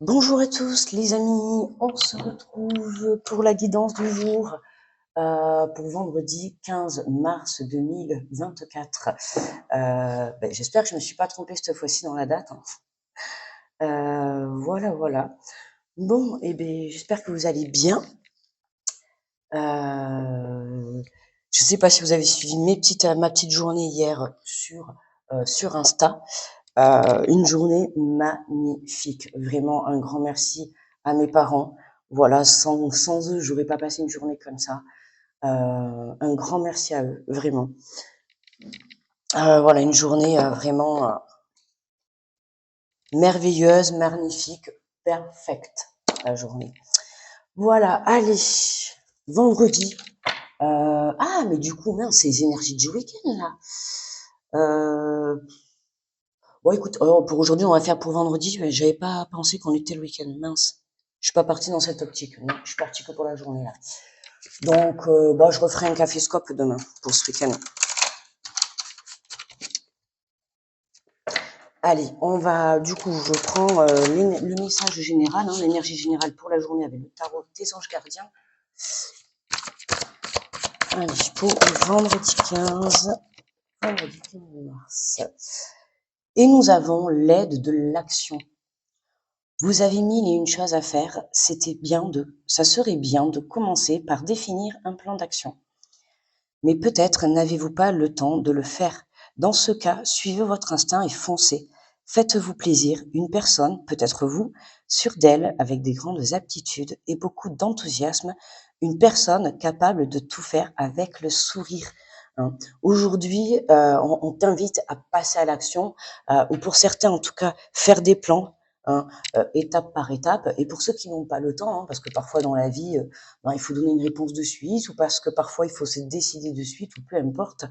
Bonjour à tous les amis, on se retrouve pour la guidance du jour pour vendredi 15 mars 2024. J'espère que je ne me suis pas trompée cette fois-ci dans la date, hein. Voilà. Bon, et ben j'espère que vous allez bien. Je ne sais pas si vous avez suivi ma petite journée hier sur Insta. Une journée magnifique. Vraiment un grand merci à mes parents. Voilà, sans eux, j'aurais pas passé une journée comme ça. Un grand merci à eux, vraiment. Voilà, une journée vraiment merveilleuse, magnifique, perfecte, la journée. Voilà, allez, vendredi. Mais du coup, mince, c'est les énergies du week-end, là. Bon, écoute, pour aujourd'hui, on va faire pour vendredi. Mais j'avais pas pensé qu'on était le week-end. Mince. Je suis pas partie dans cette optique. Non, je suis partie que pour la journée, là. Donc, je referai un café-scope demain pour ce week-end. Allez, du coup, je prends le message général, hein, l'énergie générale pour la journée avec le tarot des anges gardiens. Allez, pour vendredi 15 mars. Et nous avons l'aide de l'action. Vous avez mille et une choses à faire, ça serait bien de commencer par définir un plan d'action. Mais peut-être n'avez-vous pas le temps de le faire. Dans ce cas, suivez votre instinct et foncez. Faites-vous plaisir, une personne, peut-être vous, sûre d'elle, avec des grandes aptitudes et beaucoup d'enthousiasme, une personne capable de tout faire avec le sourire. Hein. Aujourd'hui, on t'invite à passer à l'action, ou pour certains en tout cas, faire des plans, hein, étape par étape. Et pour ceux qui n'ont pas le temps, hein, parce que parfois dans la vie, il faut donner une réponse de suite, ou parce que parfois il faut se décider de suite, ou peu importe.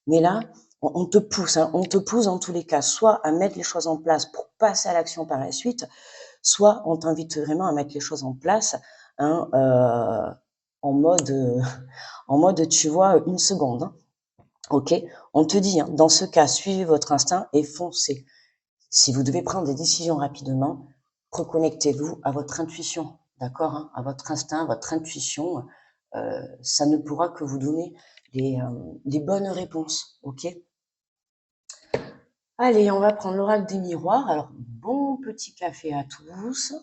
Mais là, on te pousse, hein, on te pousse dans tous les cas, soit à mettre les choses en place pour passer à l'action par la suite, soit on t'invite vraiment à mettre les choses en place, hein, en mode, en mode, tu vois, une seconde. Hein. Ok, on te dit, hein, dans ce cas, suivez votre instinct et foncez. Si vous devez prendre des décisions rapidement, reconnectez-vous à votre intuition, d'accord, hein, à votre instinct, à votre intuition. Ça ne pourra que vous donner les bonnes réponses, ok. Allez, on va prendre l'oracle des miroirs. Alors, bon petit café à tous.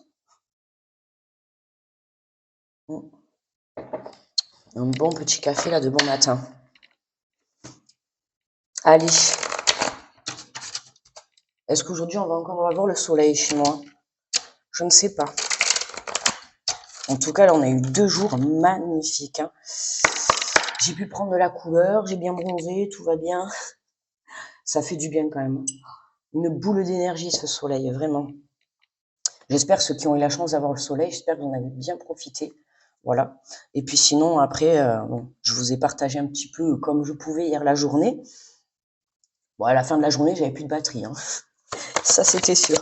Un bon petit café là de bon matin. Allez. Est-ce qu'aujourd'hui on va voir le soleil chez moi? Je ne sais pas. En tout cas, là, on a eu 2 jours magnifiques. Hein. J'ai pu prendre de la couleur, j'ai bien bronzé, tout va bien. Ça fait du bien quand même. Une boule d'énergie ce soleil, vraiment. J'espère ceux qui ont eu la chance d'avoir le soleil, j'espère que vous en avez bien profité. Voilà. Et puis sinon, après, je vous ai partagé un petit peu comme je pouvais hier la journée. Bon, à la fin de la journée, j'avais plus de batterie. Hein. Ça, c'était sûr.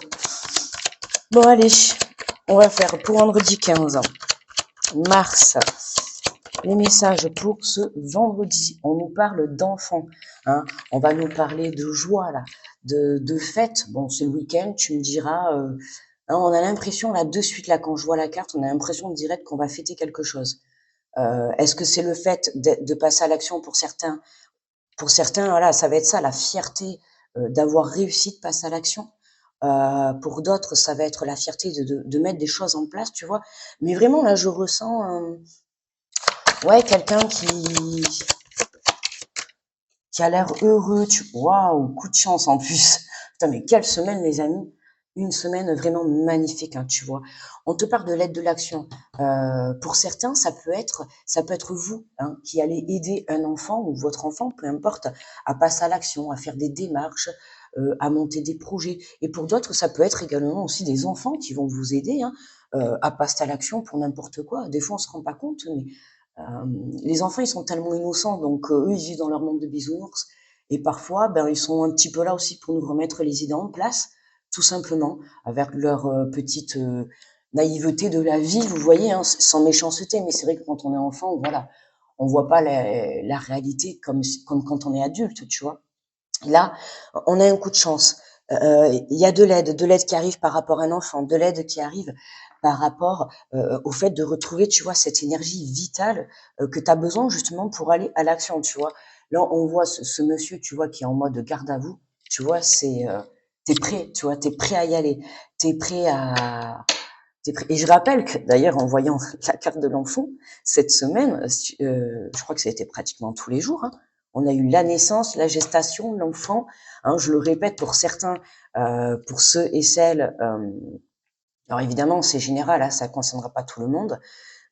Bon, allez, on va faire pour vendredi 15 mars. Les messages pour ce vendredi. On nous parle d'enfants. Hein. On va nous parler de joie, là, de fête. Bon, c'est le week-end, tu me diras. Hein, on a l'impression, là, de suite, là, quand je vois la carte, on a l'impression direct qu'on va fêter quelque chose. Est-ce que c'est le fait de passer à l'action pour certains? Pour certains, voilà, ça va être ça, la fierté d'avoir réussi de passer à l'action. Pour d'autres, ça va être la fierté de mettre des choses en place, tu vois. Mais vraiment, là, je ressens, ouais, quelqu'un qui a l'air heureux. Waouh, coup de chance en plus. Putain, mais quelle semaine, les amis. Une semaine vraiment magnifique, hein, tu vois. On te parle de l'aide de l'action. Pour certains, ça peut être vous, hein, qui allez aider un enfant ou votre enfant, peu importe, à passer à l'action, à faire des démarches, à monter des projets. Et pour d'autres, ça peut être également aussi des enfants qui vont vous aider, hein, à passer à l'action pour n'importe quoi. Des fois, on se rend pas compte, mais les enfants, ils sont tellement innocents, donc eux, ils vivent dans leur monde de bisounours. Et parfois, ils sont un petit peu là aussi pour nous remettre les idées en place, tout simplement, avec leur petite naïveté de la vie, vous voyez, hein, sans méchanceté. Mais c'est vrai que quand on est enfant, voilà, on voit pas la réalité comme quand on est adulte, tu vois. Et là, on a un coup de chance. Il y a de l'aide qui arrive par rapport à un enfant, de l'aide qui arrive par rapport au fait de retrouver, tu vois, cette énergie vitale que tu as besoin justement pour aller à l'action, tu vois. Là, on voit ce monsieur, tu vois, qui est en mode garde à vous, tu vois, t'es prêt, tu vois, t'es prêt à y aller, t'es prêt à, et je rappelle que d'ailleurs, en voyant la carte de l'enfant, cette semaine, je crois que ça a été pratiquement tous les jours, hein, on a eu la naissance, la gestation, l'enfant. Hein, je le répète pour certains, pour ceux et celles. Alors évidemment, c'est général, hein, ça ne concernera pas tout le monde,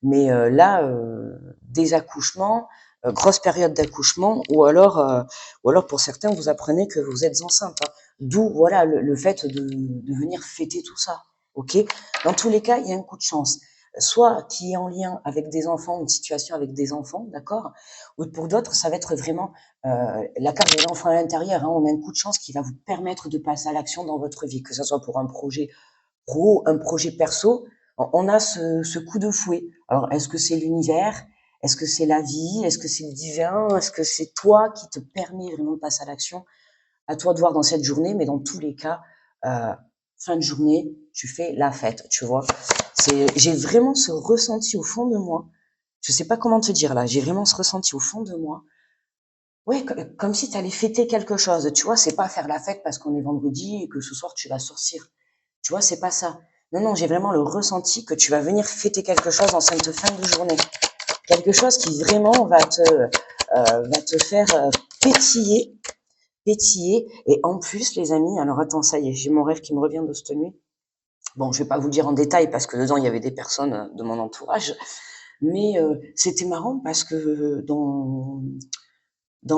mais là, des accouchements, grosse période d'accouchement, ou alors pour certains, vous apprenez que vous êtes enceinte. Hein. D'où voilà le fait de venir fêter tout ça. Ok. Dans tous les cas, il y a un coup de chance, soit qui est en lien avec des enfants, une situation avec des enfants, d'accord, ou pour d'autres, ça va être vraiment la carte de l'enfant à l'intérieur. Hein, on a un coup de chance qui va vous permettre de passer à l'action dans votre vie, que ce soit pour un projet pro, un projet perso, on a ce coup de fouet. Alors, est-ce que c'est l'univers? Est-ce que c'est la vie? Est-ce que c'est le divin? Est-ce que c'est toi qui te permet vraiment de passer à l'action? À toi de voir dans cette journée, mais dans tous les cas, euh, fin de journée, tu fais la fête, tu vois. J'ai vraiment ce ressenti au fond de moi. Je sais pas comment te dire là. J'ai vraiment ce ressenti au fond de moi. Ouais, comme si tu allais fêter quelque chose. Tu vois, c'est pas faire la fête parce qu'on est vendredi et que ce soir tu vas sortir. Tu vois, c'est pas ça. Non, non, j'ai vraiment le ressenti que tu vas venir fêter quelque chose en cette fin de journée. Quelque chose qui vraiment va te faire pétiller, pétiller. Et en plus, les amis, alors attends, ça y est, j'ai mon rêve qui me revient de cette nuit. Bon, je vais pas vous le dire en détail parce que dedans, il y avait des personnes de mon entourage. Mais c'était marrant parce que dans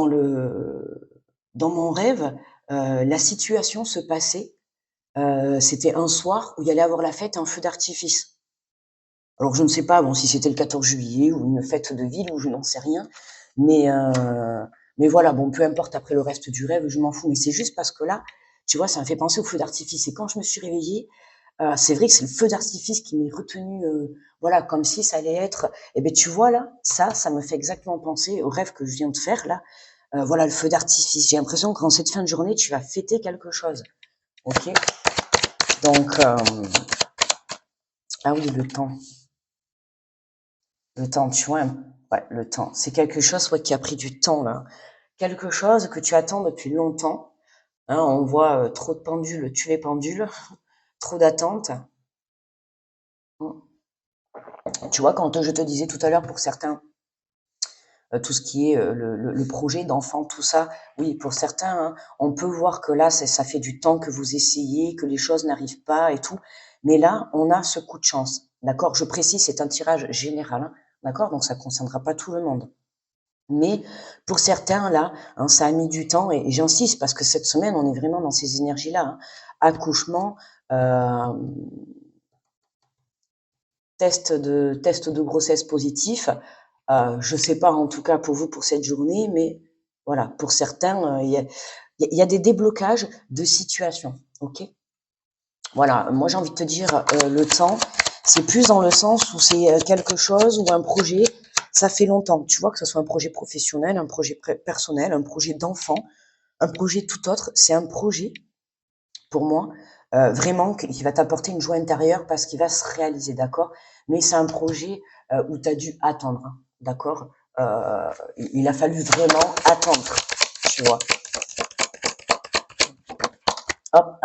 le, dans mon rêve, la situation se passait. C'était un soir où il y allait avoir la fête et un feu d'artifice. Alors je ne sais pas bon si c'était le 14 juillet ou une fête de ville ou je n'en sais rien, mais euh, mais voilà bon peu importe après le reste du rêve je m'en fous mais c'est juste parce que là tu vois ça me fait penser au feu d'artifice et quand je me suis réveillée c'est vrai que c'est le feu d'artifice qui m'est retenu voilà comme si ça allait être et ben tu vois là ça me fait exactement penser au rêve que je viens de faire là. Voilà le feu d'artifice j'ai l'impression qu'en cette fin de journée tu vas fêter quelque chose ok donc ah oui le temps, tu vois, ouais, le temps. C'est quelque chose ouais, qui a pris du temps, là. Quelque chose que tu attends depuis longtemps. Hein, on voit trop de pendules, tu les pendules, trop d'attentes. Tu vois, quand je te disais tout à l'heure, pour certains, tout ce qui est le projet d'enfant, tout ça, oui, pour certains, hein, on peut voir que là, ça fait du temps que vous essayez, que les choses n'arrivent pas et tout. Mais là, on a ce coup de chance. D'accord? Je précise, c'est un tirage général. Hein, d'accord? Donc, ça ne concernera pas tout le monde. Mais pour certains, là, hein, ça a mis du temps et j'insiste parce que cette semaine, on est vraiment dans ces énergies-là. Hein. Accouchement, euh, test de grossesse positif. Je sais pas en tout cas pour vous pour cette journée, mais voilà, pour certains, il y a des déblocages de situation. Ok. Voilà, moi j'ai envie de te dire, le temps, c'est plus dans le sens où c'est quelque chose ou un projet, ça fait longtemps. Tu vois que ce soit un projet professionnel, un projet personnel, un projet d'enfant, un projet tout autre, c'est un projet pour moi vraiment qui va t'apporter une joie intérieure parce qu'il va se réaliser, d'accord? Mais c'est un projet où tu as dû attendre, hein, d'accord? Il a fallu vraiment attendre, tu vois. Hop,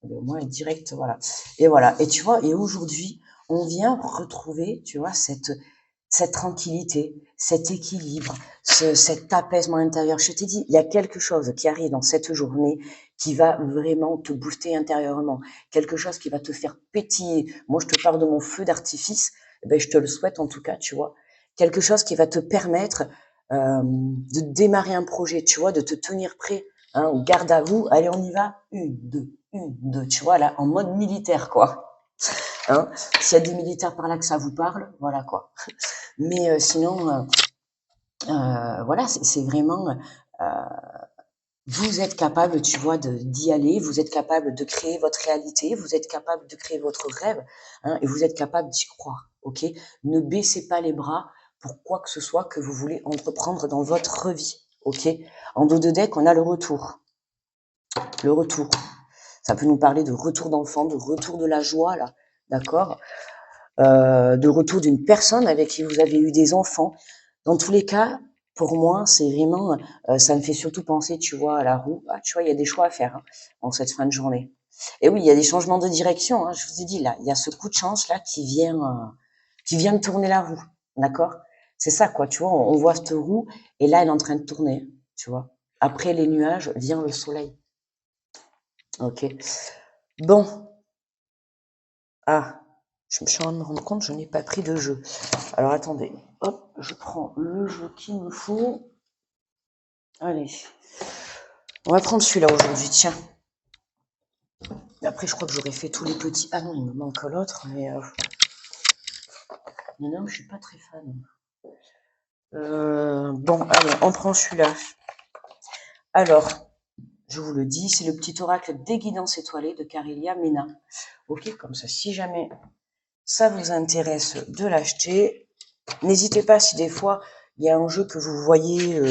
au moins direct, voilà. Et voilà. Et tu vois, et aujourd'hui, on vient retrouver, tu vois, cette tranquillité, cet équilibre, cet apaisement intérieur. Je t'ai dit, il y a quelque chose qui arrive dans cette journée qui va vraiment te booster intérieurement, quelque chose qui va te faire pétiller. Moi, je te parle de mon feu d'artifice, eh ben, je te le souhaite en tout cas, tu vois. Quelque chose qui va te permettre de démarrer un projet, tu vois, de te tenir prêt. Hein, garde à vous, allez, on y va. Une, deux, tu vois, là, en mode militaire, quoi. Hein, s'il y a des militaires par là que ça vous parle, voilà, quoi. Mais sinon, voilà, c'est vraiment, vous êtes capable, tu vois, d'y aller, vous êtes capable de créer votre réalité, vous êtes capable de créer votre rêve, hein, et vous êtes capable d'y croire, ok? Ne baissez pas les bras pour quoi que ce soit que vous voulez entreprendre dans votre vie, ok? En dos de deck, on a le retour. Le retour. Ça peut nous parler de retour d'enfant, de retour de la joie, là, d'accord, de retour d'une personne avec qui vous avez eu des enfants. Dans tous les cas, pour moi, c'est vraiment, ça me fait surtout penser, tu vois, à la roue. Ah, tu vois, il y a des choix à faire hein, en cette fin de journée. Et oui, il y a des changements de direction. Hein, je vous ai dit là, il y a ce coup de chance là qui vient de tourner la roue, d'accord? C'est ça quoi, tu vois. On voit cette roue et là, elle est en train de tourner, tu vois. Après les nuages vient le soleil. Ok. Bon. Ah, je me suis en train de me rendre compte, je n'ai pas pris de jeu. Alors attendez, hop, je prends le jeu qu'il me faut. Allez, on va prendre celui-là aujourd'hui, tiens. Après, je crois que j'aurais fait tous les petits. Ah non, il me manque l'autre, mais non, je suis pas très fan. Bon, allez, on prend celui-là. Alors, je vous le dis, c'est le petit oracle des guidances étoilées de Carélia Mena. Ok, comme ça, si jamais ça vous intéresse de l'acheter, n'hésitez pas si des fois il y a un jeu que vous voyez,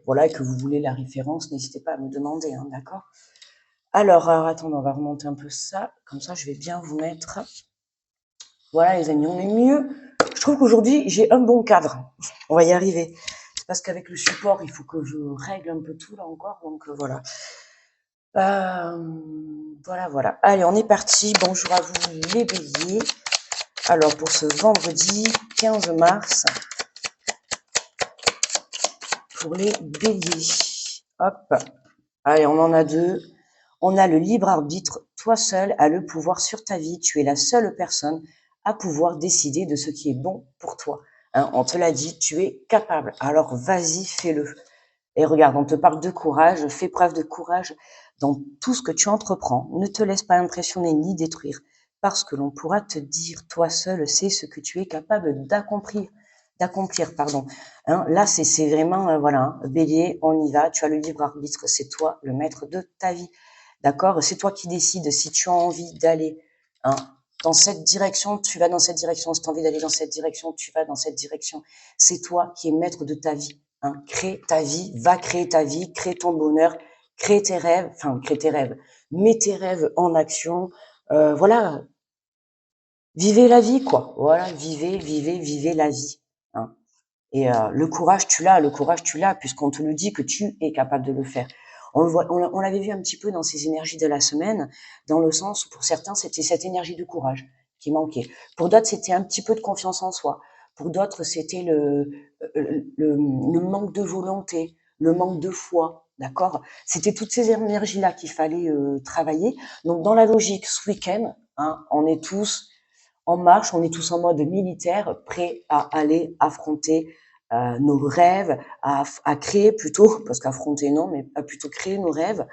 voilà, et que vous voulez la référence, n'hésitez pas à me demander, hein, d'accord? Alors, attendez, on va remonter un peu ça, comme ça je vais bien vous mettre. Voilà les amis, on est mieux. Je trouve qu'aujourd'hui j'ai un bon cadre, on va y arriver. C'est parce qu'avec le support, il faut que je règle un peu tout là encore, donc voilà. Voilà. Allez, on est parti. Bonjour à vous les béliers. Alors, pour ce vendredi 15 mars, pour les béliers. Hop. Allez, on en a deux. On a le libre arbitre. Toi seul as le pouvoir sur ta vie. Tu es la seule personne à pouvoir décider de ce qui est bon pour toi. Hein, on te l'a dit, tu es capable. Alors, vas-y, fais-le. Et regarde, on te parle de courage. Fais preuve de courage dans tout ce que tu entreprends. Ne te laisse pas impressionner ni détruire, parce que l'on pourra te dire, toi seul sais ce que tu es capable d'accomplir, pardon. Hein, là, c'est vraiment, voilà, hein, bélier, on y va, tu as le libre arbitre, c'est toi le maître de ta vie, d'accord? C'est toi qui décides si tu as envie d'aller hein, dans cette direction, tu vas dans cette direction, si tu as envie d'aller dans cette direction, tu vas dans cette direction. C'est toi qui es maître de ta vie. Hein. Crée ta vie, va créer ta vie, crée ton bonheur, crée tes rêves, mets tes rêves en action, voilà, vivez la vie, quoi. Voilà, vivez la vie. Hein. Et le courage, tu l'as, puisqu'on te le dit que tu es capable de le faire. On le voit, on l'avait vu un petit peu dans ces énergies de la semaine, dans le sens où pour certains, c'était cette énergie de courage qui manquait. Pour d'autres, c'était un petit peu de confiance en soi. Pour d'autres, c'était le manque de volonté, le manque de foi, d'accord? C'était toutes ces énergies-là qu'il fallait travailler. Donc, dans la logique, ce week-end, hein, on est tous en marche, on est tous en mode militaire, prêts à aller affronter nos rêves, à créer plutôt, parce qu'affronter non, mais à plutôt créer nos rêves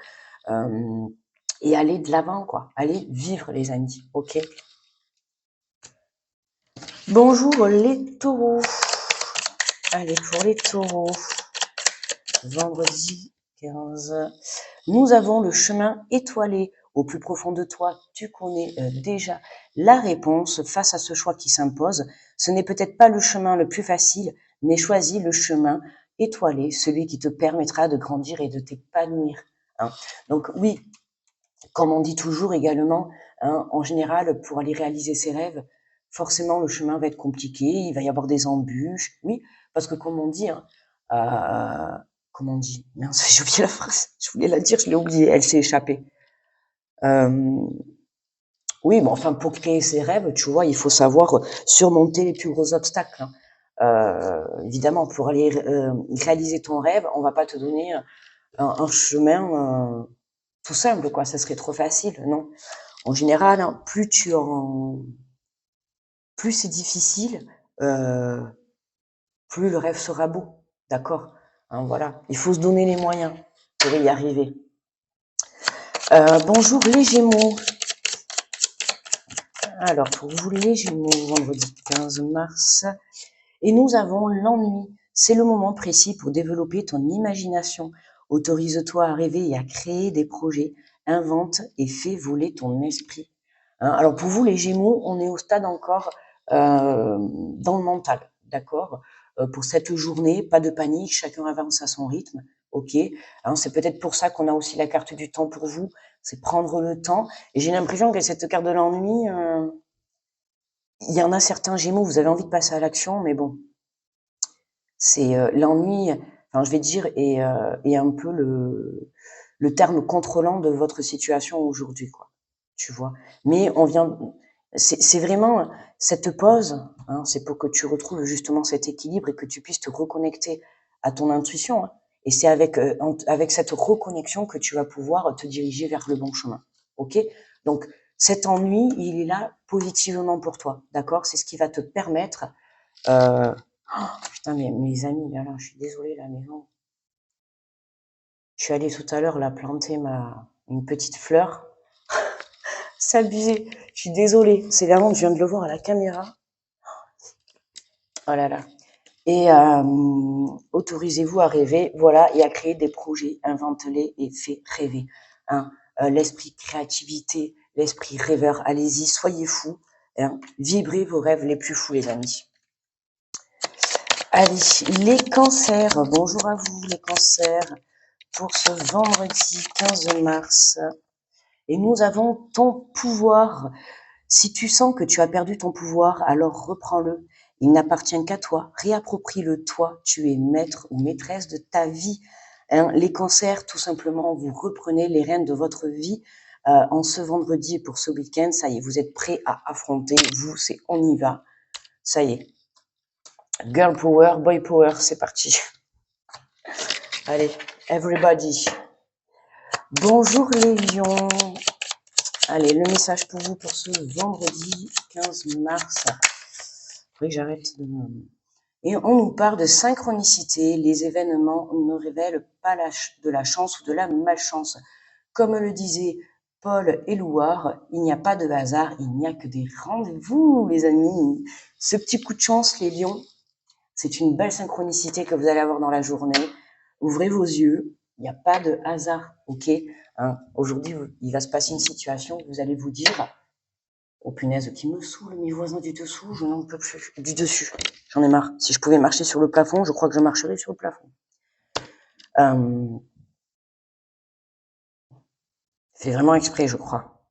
et aller de l'avant, quoi. Aller vivre, les amis, ok? Bonjour les taureaux. Allez, pour les taureaux, vendredi 15, nous avons le chemin étoilé. Au plus profond de toi, tu connais déjà la réponse face à ce choix qui s'impose. Ce n'est peut-être pas le chemin le plus facile, mais choisis le chemin étoilé, celui qui te permettra de grandir et de t'épanouir. Hein. Donc oui, comme on dit toujours également, hein, en général, pour aller réaliser ses rêves, forcément le chemin va être compliqué, il va y avoir des embûches, oui, parce que comme on dit, hein, comment on dit? Mince, j'ai oublié la phrase. Je voulais la dire, je l'ai oubliée, elle s'est échappée. Oui, mais enfin, pour créer ses rêves, tu vois, il faut savoir surmonter les plus gros obstacles. Hein. Évidemment, pour aller réaliser ton rêve, on va pas te donner un chemin tout simple, quoi. Ça serait trop facile, non? En général, hein, plus c'est difficile, plus le rêve sera beau, d'accord? Hein, voilà, il faut se donner les moyens pour y arriver. Bonjour les Gémeaux. Alors, pour vous les Gémeaux, vendredi 15 mars, et nous avons l'ennui. C'est le moment précis pour développer ton imagination. Autorise-toi à rêver et à créer des projets. Invente et fais voler ton esprit. Hein, alors, pour vous les Gémeaux, on est au stade encore dans le mental, d'accord? pour cette journée. Pas de panique, chacun avance à son rythme. Ok, hein, c'est peut-être pour ça qu'on a aussi la carte du temps pour vous, c'est prendre le temps. Et j'ai l'impression que cette carte de l'ennui, il y en a certains Gémeaux, vous avez envie de passer à l'action, mais bon, c'est l'ennui, enfin je vais dire, est un peu le terme contrôlant de votre situation aujourd'hui, quoi. Tu vois. Mais on vient, c'est vraiment cette pause, hein, c'est pour que tu retrouves justement cet équilibre et que tu puisses te reconnecter à ton intuition. Hein. Et c'est avec cette reconnexion que tu vas pouvoir te diriger vers le bon chemin. Ok? Donc cet ennui, il est là positivement pour toi, d'accord? C'est ce qui va te permettre. Putain, mais mes amis, là, je suis désolée, la maison. Je suis allée tout à l'heure là planter une petite fleur. C'est abusé. Je suis désolée. C'est vraiment, je viens de le voir à la caméra. Oh là là. Et autorisez-vous à rêver, voilà, et à créer des projets, invente-les et fais rêver. Hein. L'esprit créativité, l'esprit rêveur, allez-y, soyez fous. Hein. Vibrez vos rêves les plus fous, les amis. Allez, les cancers, bonjour à vous les cancers, pour ce vendredi 15 mars. Et nous avons ton pouvoir. Si tu sens que tu as perdu ton pouvoir, alors reprends-le. Il n'appartient qu'à toi. Réapproprie-le toi. Tu es maître ou maîtresse de ta vie. Hein, les cancers, tout simplement, vous reprenez les rênes de votre vie en ce vendredi et pour ce week-end. Ça y est, vous êtes prêts à affronter. Vous, c'est on y va. Ça y est. Girl power, boy power, c'est parti. Allez, everybody. Bonjour les lions. Allez, le message pour vous pour ce vendredi 15 mars. Oui, j'arrête de me... Et on nous parle de synchronicité. Les événements ne révèlent pas de la chance ou de la malchance. Comme le disait Paul Éluard, il n'y a pas de hasard, il n'y a que des rendez-vous, les amis. Ce petit coup de chance, les lions, c'est une belle synchronicité que vous allez avoir dans la journée. Ouvrez vos yeux, il n'y a pas de hasard, ok, hein. Aujourd'hui, il va se passer une situation, vous allez vous dire, oh punaise, qui me saoule, mes voisins du dessous, je n'en peux plus, du dessus, j'en ai marre. Si je pouvais marcher sur le plafond, je crois que je marcherais sur le plafond. Fait vraiment exprès, je crois.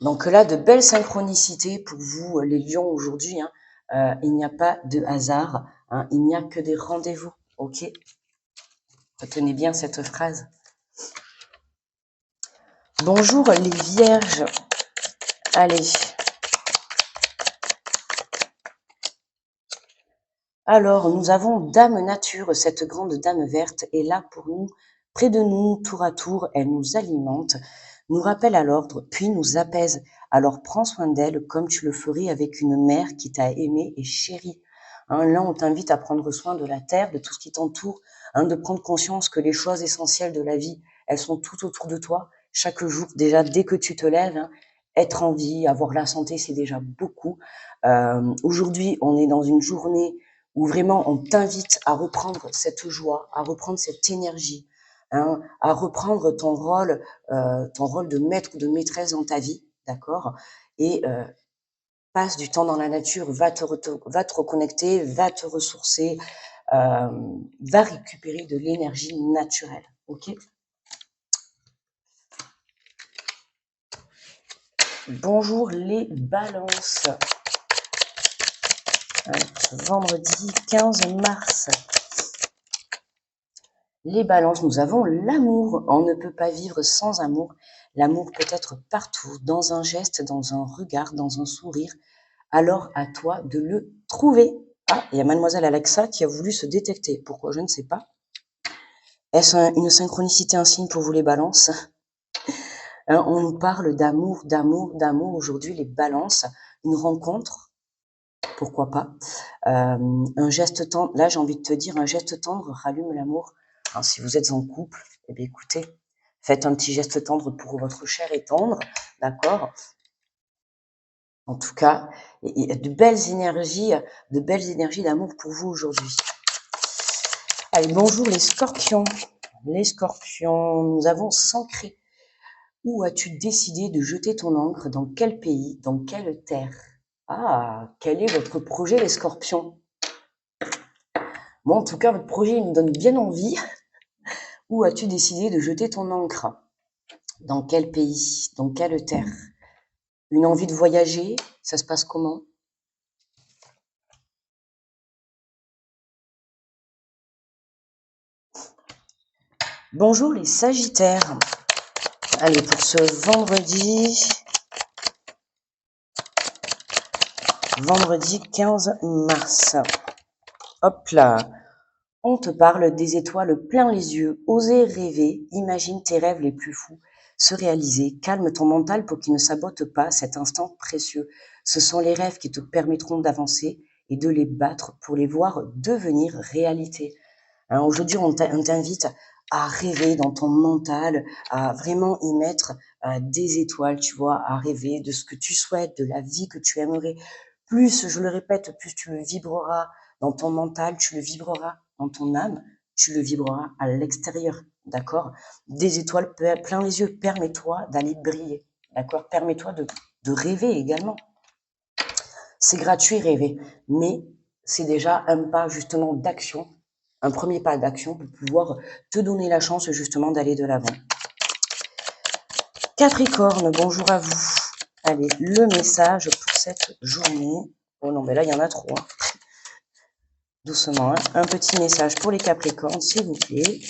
Donc là, de belles synchronicités pour vous, les lions, aujourd'hui. Hein. Il n'y a pas de hasard, hein. Il n'y a que des rendez-vous, ok. Retenez bien cette phrase. Bonjour les vierges. Allez. Alors, nous avons Dame Nature, cette grande dame verte est là pour nous, près de nous, tour à tour, elle nous alimente, nous rappelle à l'ordre, puis nous apaise. Alors prends soin d'elle comme tu le ferais avec une mère qui t'a aimé et chéri. Hein, là, on t'invite à prendre soin de la terre, de tout ce qui t'entoure, hein, de prendre conscience que les choses essentielles de la vie, elles sont tout autour de toi, chaque jour, déjà dès que tu te lèves, hein, être en vie, avoir la santé, c'est déjà beaucoup. Aujourd'hui, on est dans une journée où vraiment on t'invite à reprendre cette joie, à reprendre cette énergie, hein, à reprendre ton rôle de maître ou de maîtresse dans ta vie, d'accord? Et passe du temps dans la nature, va te reconnecter, va te ressourcer, va récupérer de l'énergie naturelle, ok? Bonjour les balances. Vendredi 15 mars. Les balances, nous avons l'amour. On ne peut pas vivre sans amour. L'amour peut être partout, dans un geste, dans un regard, dans un sourire. Alors à toi de le trouver. Ah, il y a mademoiselle Alexa qui a voulu se détecter. Pourquoi, je ne sais pas. Est-ce une synchronicité, un signe pour vous les balances? Hein, on nous parle d'amour, d'amour, d'amour. Aujourd'hui, les balances, une rencontre. Pourquoi pas. Un geste tendre, là j'ai envie de te dire, un geste tendre rallume l'amour. Alors, si vous êtes en couple, eh bien écoutez, faites un petit geste tendre pour votre cher et tendre, d'accord? En tout cas, il y a de belles énergies d'amour pour vous aujourd'hui. Allez, bonjour les scorpions. Les scorpions, nous avons s'ancrer. Où as-tu décidé de jeter ton ancre? Dans quel pays? Dans quelle terre? Ah, quel est votre projet, les scorpions? Bon, en tout cas, votre projet, il me donne bien envie. Où as-tu décidé de jeter ton ancre? Dans quel pays? Dans quelle terre? Une envie de voyager? Ça se passe comment? Bonjour les Sagittaires. Allez, pour ce vendredi 15 mars. Hop là. On te parle des étoiles plein les yeux. Osez rêver, imagine tes rêves les plus fous se réaliser. Calme ton mental pour qu'il ne sabote pas cet instant précieux. Ce sont les rêves qui te permettront d'avancer et de les battre pour les voir devenir réalité. Hein, aujourd'hui, on t'invite à rêver dans ton mental, à vraiment y mettre des étoiles, tu vois, à rêver de ce que tu souhaites, de la vie que tu aimerais. Plus, je le répète, plus tu le vibreras dans ton mental, tu le vibreras dans ton âme, tu le vibreras à l'extérieur, d'accord? Des étoiles plein les yeux, permets-toi d'aller briller, d'accord? Permets-toi de rêver également. C'est gratuit rêver, mais c'est déjà un pas justement d'action, un premier pas d'action pour pouvoir te donner la chance justement d'aller de l'avant. Capricorne, bonjour à vous. Allez, le message pour cette journée. Oh non, mais là, il y en a trop. Hein. Doucement, hein. Un petit message pour les Capricornes, s'il vous plaît.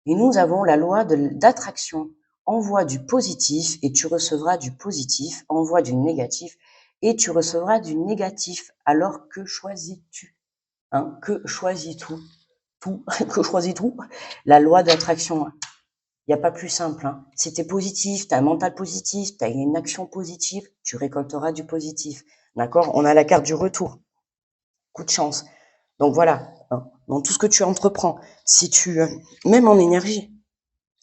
Et nous avons la loi d'attraction. Envoie du positif et tu recevras du positif. Envoie du négatif et tu recevras du négatif. Alors que choisis-tu? Hein, que choisis-tu? Que choisis-tu? La loi d'attraction. Il n'y a pas plus simple. Hein. Si tu es positif, tu as un mental positif, tu as une action positive, tu récolteras du positif. D'accord? On a la carte du retour. Coup de chance. Donc voilà, hein, dans tout ce que tu entreprends, si tu, même en énergie,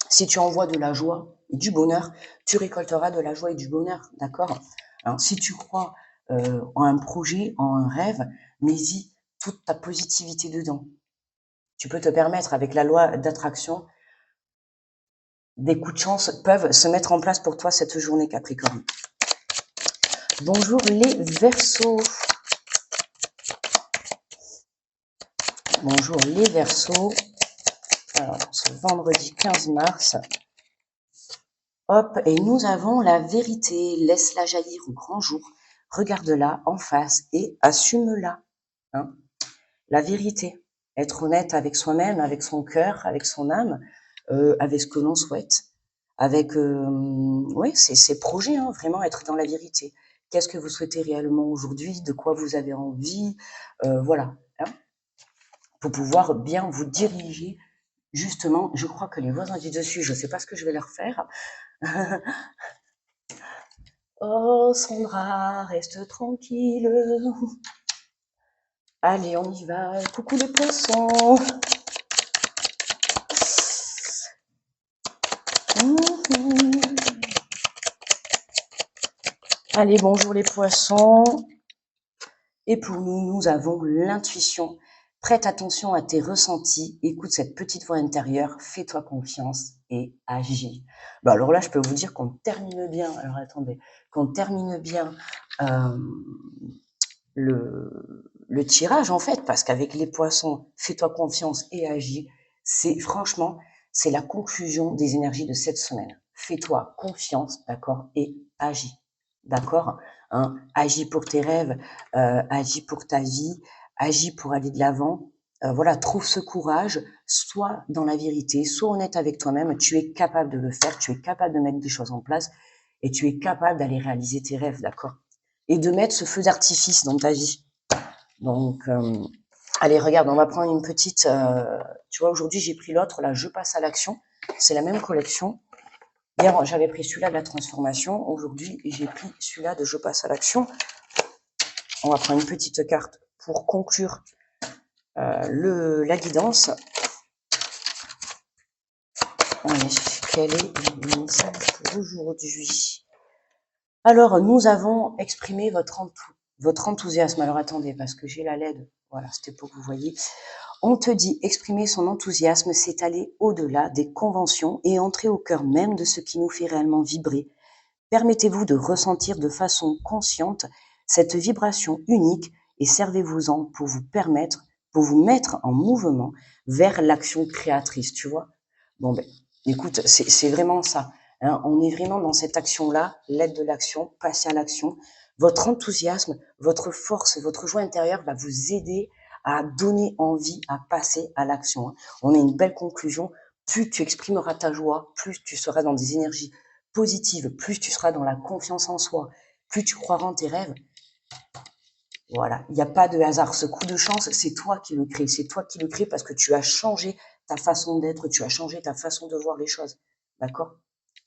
si tu envoies de la joie et du bonheur, tu récolteras de la joie et du bonheur, d'accord? Alors, si tu crois en un projet, en un rêve, mets-y toute ta positivité dedans. Tu peux te permettre, avec la loi d'attraction, des coups de chance peuvent se mettre en place pour toi cette journée, Capricorne. Bonjour les Verseaux. Bonjour les Verseaux. Alors, ce vendredi 15 mars, hop, et nous avons la vérité. Laisse-la jaillir au grand jour. Regarde-la en face et assume-la. Hein. La vérité. Être honnête avec soi-même, avec son cœur, avec son âme, avec ce que l'on souhaite, avec ouais, ses projets, hein, vraiment être dans la vérité. Qu'est-ce que vous souhaitez réellement aujourd'hui? De quoi vous avez envie? Voilà. Hein, pour pouvoir bien vous diriger. Justement, je crois que les voisins du dessus, je ne sais pas ce que je vais leur faire. Oh Sandra, reste tranquille. Allez, on y va. Coucou les poissons. Allez, bonjour les poissons. Et pour nous, nous avons l'intuition. Prête attention à tes ressentis. Écoute cette petite voix intérieure. Fais-toi confiance et agis. Bah alors là, je peux vous dire qu'on termine bien. Alors attendez, qu'on termine bien le tirage en fait, parce qu'avec les poissons, fais-toi confiance et agis. C'est franchement, c'est la conclusion des énergies de cette semaine. Fais-toi confiance, d'accord, et agis, d'accord. Hein, agis pour tes rêves, agis pour ta vie, agis pour aller de l'avant. Voilà, trouve ce courage, sois dans la vérité, sois honnête avec toi-même. Tu es capable de le faire, tu es capable de mettre des choses en place et tu es capable d'aller réaliser tes rêves, d'accord. Et de mettre ce feu d'artifice dans ta vie. Donc, allez, regarde, on va prendre une petite... tu vois, aujourd'hui, j'ai pris l'autre, là, Je passe à l'action. C'est la même collection. Hier, j'avais pris celui-là de la transformation. Aujourd'hui, j'ai pris celui-là de Je passe à l'action. On va prendre une petite carte pour conclure la guidance. Allez, quel est le message pour aujourd'hui? Alors, nous avons exprimé votre enthousiasme. Alors, attendez, parce que j'ai la LED. Voilà, c'était pour que vous voyez. On te dit exprimer son enthousiasme, c'est aller au-delà des conventions et entrer au cœur même de ce qui nous fait réellement vibrer. Permettez-vous de ressentir de façon consciente cette vibration unique et servez-vous-en pour vous mettre en mouvement vers l'action créatrice, tu vois. Bon ben, écoute, c'est vraiment ça. Hein, on est vraiment dans cette action-là, l'aide de l'action, passer à l'action. Votre enthousiasme, votre force, votre joie intérieure va vous aider à donner envie à passer à l'action. Hein. On a une belle conclusion. Plus tu exprimeras ta joie, plus tu seras dans des énergies positives, plus tu seras dans la confiance en soi, plus tu croiras en tes rêves. Voilà, il n'y a pas de hasard. Ce coup de chance, c'est toi qui le crée. C'est toi qui le crée parce que tu as changé ta façon d'être, tu as changé ta façon de voir les choses. D'accord?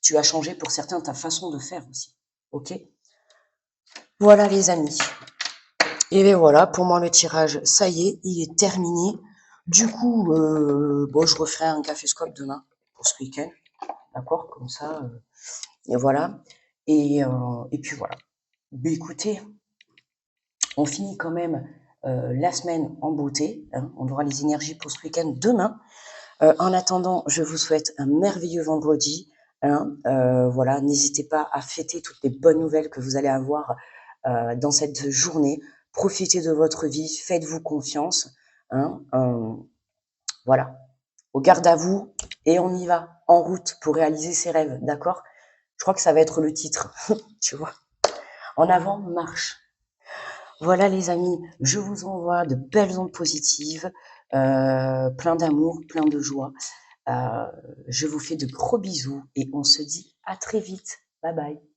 Tu as changé pour certains ta façon de faire aussi. Ok? Voilà les amis. Et bien voilà, pour moi le tirage, ça y est, il est terminé. Du coup, bon, je referai un café-scope demain pour ce week-end. D'accord? Comme ça, et voilà. Et puis voilà. Mais écoutez, on finit quand même la semaine en beauté. Hein. On aura les énergies pour ce week-end demain. En attendant, je vous souhaite un merveilleux vendredi. Hein. Voilà, n'hésitez pas à fêter toutes les bonnes nouvelles que vous allez avoir dans cette journée. Profitez de votre vie, faites-vous confiance. Hein. Voilà, au garde à vous et on y va, en route pour réaliser ses rêves, d'accord? Je crois que ça va être le titre, tu vois. En avant, marche. Voilà les amis, je vous envoie de belles ondes positives, plein d'amour, plein de joie. Je vous fais de gros bisous et on se dit à très vite. Bye bye.